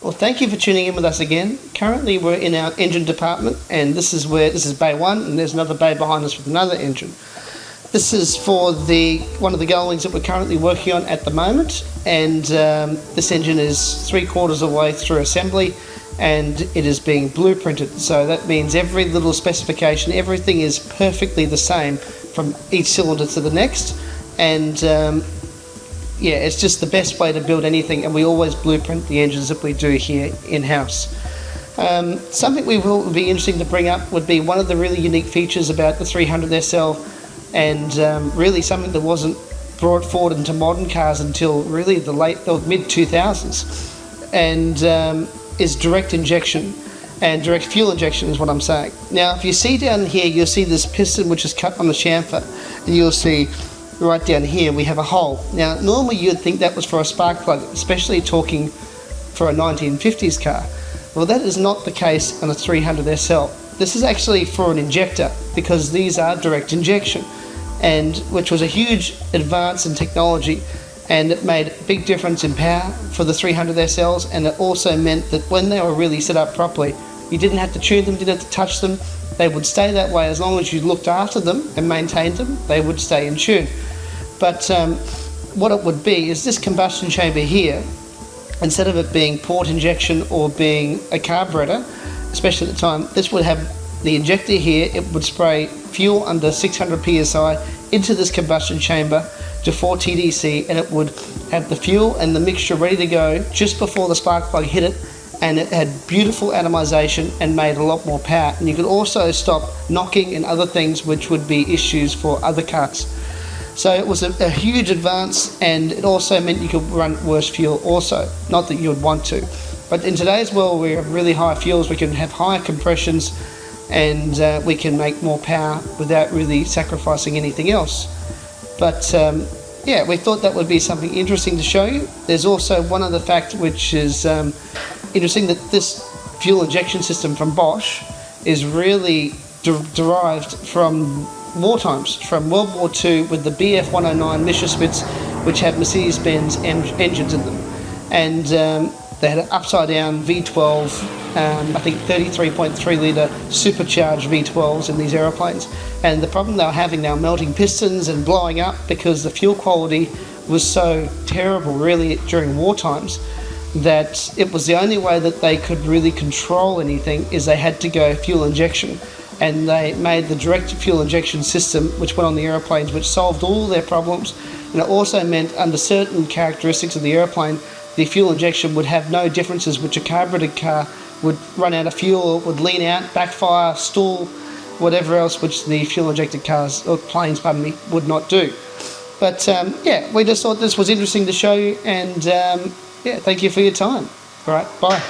Well, thank you for tuning in with us again. Currently we're in our engine department, and this is bay 1, and there's another bay behind us with another engine. This is for one of the Gullwings that we're currently working on at the moment, and this engine is 3/4 of the way through assembly, and it is being blueprinted. So that means every little specification, everything is perfectly the same from each cylinder to the next, and yeah, it's just the best way to build anything, and we always blueprint the engines that we do here in-house. Something we will be interesting to bring up would be one of the really unique features about the 300SL, and really something that wasn't brought forward into modern cars until really the mid-2000s, and is direct injection, and direct fuel injection is what I'm saying. Now, if you see down here, you'll see this piston which is cut on the chamfer, and you'll see right down here we have a hole. Now, normally you'd think that was for a spark plug, especially talking for a 1950s car. Well, that is not the case on a 300SL. This is actually for an injector, because these are direct injection, and which was a huge advance in technology, and it made a big difference in power for the 300SLs, and it also meant that when they were really set up properly, you didn't have to tune them, didn't have to touch them. They would stay that way as long as you looked after them and maintained them. They would stay in tune. But what it would be is this combustion chamber here, instead of it being port injection or being a carburetor, especially at the time, this would have the injector here. It would spray fuel under 600 psi into this combustion chamber to 4 TDC, and it would have the fuel and the mixture ready to go just before the spark plug hit it, and it had beautiful atomization and made a lot more power. And you could also stop knocking and other things which would be issues for other cars. So it was a huge advance, and it also meant you could run worse fuel also. Not that you would want to. But in today's world, we have really high fuels, we can have higher compressions, and we can make more power without really sacrificing anything else. But yeah, we thought that would be something interesting to show you. There's also one other fact which is interesting, that this fuel injection system from Bosch is really derived from war times, from World War II, with the BF-109 Messerschmitts, which had Mercedes-Benz engines in them, and they had an upside down V12, I think 33.3 litre supercharged V12s in these aeroplanes, and the problem they were having, they were melting pistons and blowing up because the fuel quality was so terrible really during war times, that it was the only way that they could really control anything is they had to go fuel injection. And they made the direct fuel injection system which went on the aeroplanes, which solved all their problems, and it also meant under certain characteristics of the aeroplane, the fuel injection would have no differences, which a carbureted car would run out of fuel, would lean out, backfire, stall, whatever else which the fuel injected cars, or planes, pardon me, would not do. But yeah, we just thought this was interesting to show you, and yeah, thank you for your time. All right, bye.